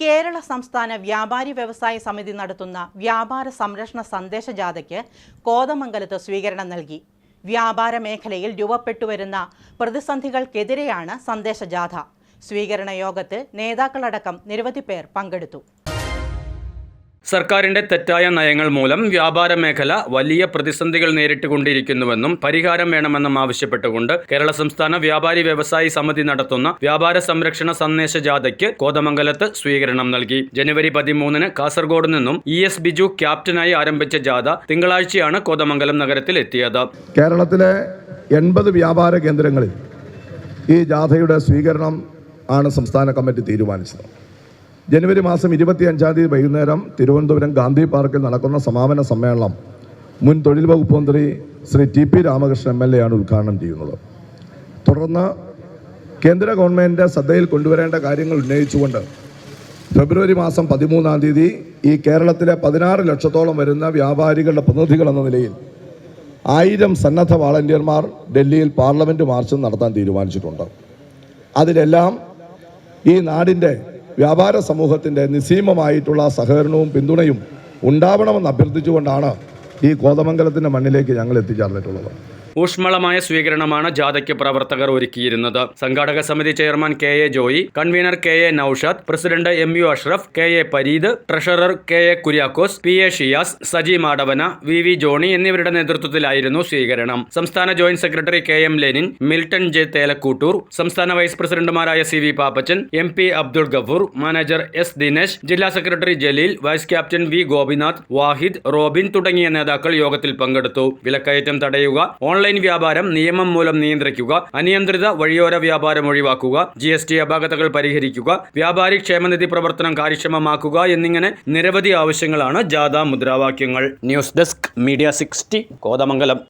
കേരള സംസ്ഥാന വ്യാപാരി വ്യവസായ സമിതി നടത്തുന്ന വ്യാപാര സംരക്ഷണ സന്ദേശ ജാഥയ്ക്ക് കോതമംഗലത്ത് സ്വീകരണം നൽകി. വ്യാപാര മേഖലയിൽ രൂപപ്പെട്ടുവരുന്ന പ്രതിസന്ധികൾക്കെതിരെയാണ് സന്ദേശ ജാഥ. സ്വീകരണ യോഗത്തിൽ നേതാക്കളടക്കം നിരവധി പേർ പങ്കെടുത്തു. സർക്കാരിന്റെ തെറ്റായ നയങ്ങൾ മൂലം വ്യാപാര മേഖല വലിയ പ്രതിസന്ധികൾ നേരിട്ടുകൊണ്ടിരിക്കുന്നുവെന്നും പരിഹാരം വേണമെന്നും ആവശ്യപ്പെട്ടുകൊണ്ട് കേരള സംസ്ഥാന വ്യാപാരി വ്യവസായി സമിതി നടത്തുന്ന വ്യാപാര സംരക്ഷണ സന്ദേശ ജാഥയ്ക്ക് കോതമംഗലത്ത് സ്വീകരണം നൽകി. ജനുവരി 13-ന് കാസർഗോഡ് നിന്നും ES ബിജു ക്യാപ്റ്റനായി ആരംഭിച്ച ജാഥ തിങ്കളാഴ്ചയാണ് കോതമംഗലം നഗരത്തിൽ എത്തിയത്. കേരളത്തിലെ 80 വ്യാപാര കേന്ദ്രങ്ങളിൽ ഈ ജാഥയുടെ സ്വീകരണം ആണ് സംസ്ഥാന കമ്മിറ്റി തീരുമാനിച്ചത്. ജനുവരി മാസം 25-ാം തീയതി വൈകുന്നേരം തിരുവനന്തപുരം ഗാന്ധി പാർക്കിൽ നടക്കുന്ന സമാപന സമ്മേളനം മുൻ തൊഴിൽ വകുപ്പ് മന്ത്രി ശ്രീ TP രാമകൃഷ്ണൻ MLA ആണ് ഉദ്ഘാടനം ചെയ്യുന്നത്. തുടർന്ന് കേന്ദ്ര ഗവൺമെൻറ് ശ്രദ്ധയിൽ കൊണ്ടുവരേണ്ട കാര്യങ്ങൾ ഉന്നയിച്ചുകൊണ്ട് ഫെബ്രുവരി മാസം 13-ാം തീയതി ഈ കേരളത്തിലെ 16 ലക്ഷത്തോളം വരുന്ന വ്യാപാരികളുടെ പ്രതിനിധികൾ എന്ന നിലയിൽ 1000 സന്നദ്ധ വാളണ്ടിയർമാർ ഡൽഹിയിൽ പാർലമെൻറ്റ് മാർച്ച് നടത്താൻ തീരുമാനിച്ചിട്ടുണ്ട്. അതിലെല്ലാം ഈ നാടിൻ്റെ വ്യാപാര സമൂഹത്തിൻ്റെ നിസ്സീമമായിട്ടുള്ള സഹകരണവും പിന്തുണയും ഉണ്ടാവണമെന്ന് അഭ്യർത്ഥിച്ചുകൊണ്ടാണ് ഈ കോതമംഗലത്തിൻ്റെ മണ്ണിലേക്ക് ഞങ്ങൾ എത്തിച്ചേർന്നിട്ടുള്ളത്. ഊഷ്മളമായ സ്വീകരണമാണ് ജാഥയ്ക്ക് പ്രവർത്തകർ ഒരുക്കിയിരുന്നത്. സംഘാടക സമിതി chairman KA Joy, convener KA Naushad, president MU Ashraf, KA Pareed, treasurer KA Kuriakose, PA Shiyas, Saji Madavana, VV Johny എന്നിവരുടെ നേതൃത്വത്തിലായിരുന്നു സ്വീകരണം. സംസ്ഥാന joint secretary KM Lenin, Milton J Thelakkoottoor, സംസ്ഥാന വൈസ് പ്രസിഡന്റുമാരായ CV Pappachan, MP Abdul Gafoor, manager S Dinesh, ജില്ലാ secretary Jaleel, vice captain V Gopinath, Wahid, Robin തുടങ്ങിയ നേതാക്കൾ യോഗത്തിൽ പങ്കെടുത്തു. വിലക്കയറ്റം തടയുക, ഓൺലൈൻ വ്യാപാരം നിയമം മൂലം നിയന്ത്രിക്കുക, അനിയന്ത്രിത വഴിയോര വ്യാപാരം ഒഴിവാക്കുക, GST അപാകതകൾ പരിഹരിക്കുക, വ്യാപാരി ക്ഷേമനിധി പ്രവർത്തനം കാര്യക്ഷമമാക്കുക എന്നിങ്ങനെ നിരവധി ആവശ്യങ്ങളാണ് ജാഥ മുദ്രാവാക്യങ്ങൾ. News desk Media 60 Kothamangalam.